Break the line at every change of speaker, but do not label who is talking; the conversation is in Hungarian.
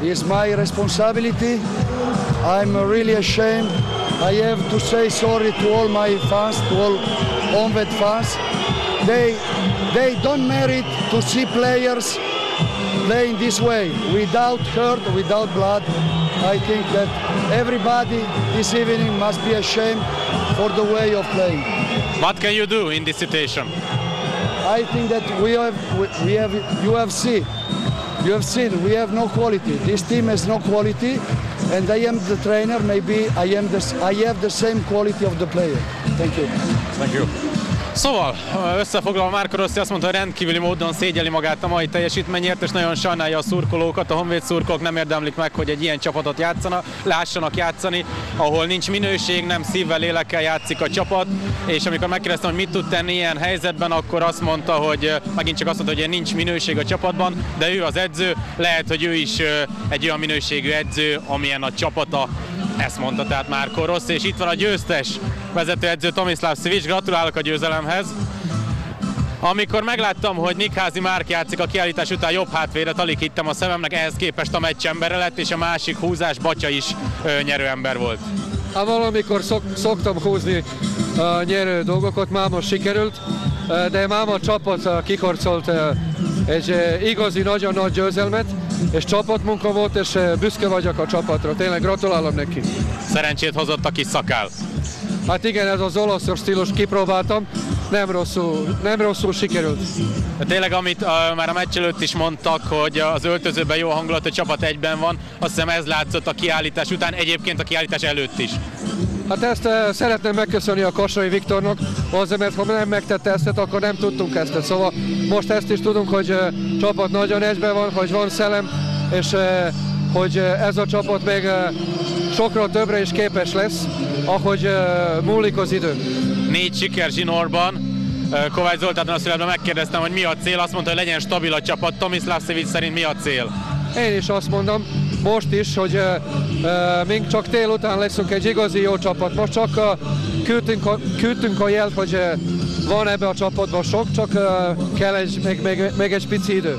It's my responsibility. I'm really ashamed. I have to say sorry to all my fans, to all Honvéd fans. They don't merit to see players playing this way, without hurt, without blood. I think that everybody this evening must be ashamed for the way of playing.
What can you do in this situation?
I think that you have seen we have no quality. This team has no quality, and I am the trainer. Maybe I have the same quality of the player. Thank you.
Thank you. Szóval, összefoglalva Marco Rossi azt mondta, hogy rendkívüli módon szégyeli magát a mai teljesítményért, és nagyon sajnálja a szurkolókat. A Honvéd szurkolók nem érdemlik meg, hogy egy ilyen csapatot lássanak játszani, ahol nincs minőség, nem szívvel, lélekkel játszik a csapat, és amikor megkérdeztem, hogy mit tud tenni ilyen helyzetben, akkor azt mondta, hogy megint csak azt mondta, hogy nincs minőség a csapatban, de ő az edző, lehet, hogy ő is egy olyan minőségű edző, amilyen a csapata. Ezt mondta tehát Marco Rossi, és itt van a győztes vezetőedző Tomislav Sivic, gratulálok a győzelemhez. Amikor megláttam, hogy Nikházi Márk játszik a kiállítás után jobb hátvédet, alig hittem a szememnek, ehhez képest a meccs embere lett, és a másik húzás Batya is nyerőember volt.
Hát valamikor szoktam húzni nyerő dolgokat, már most sikerült, de már a csapat kiharcolt egy igazi, nagyon nagy győzelmet, és csapatmunka volt, és büszke vagyok a csapatra. Tényleg gratulálom neki.
Szerencsét hozott a kis szakál.
Hát igen, ez az olaszos stílus kipróbáltam, nem rosszul sikerült.
De tényleg, amit már a meccs előtt is mondtak, hogy az öltözőben jó hangulat, a csapat egyben van, azt hiszem ez látszott a kiállítás után, egyébként a kiállítás előtt is.
Hát ezt szeretném megköszönni a Kassai Viktornak, azért, mert ha nem megtette ezt, akkor nem tudtunk ezt. Szóval most ezt is tudunk, hogy csapat nagyon egyben van, hogy van szellem, és hogy ez a csapat még sokra többre is képes lesz, ahogy múlik az idő.
4 siker zsinórban. Kovács Zoltánon a születben megkérdeztem, hogy mi a cél, azt mondta, hogy legyen stabil a csapat. Tomislav Sivic szerint mi a cél?
Én is azt mondom, most is, hogy még csak tél után leszünk egy igazi jó csapat. Most csak küldtünk a jelt, hogy van ebbe a csapatban sok, csak kell még egy pici idő.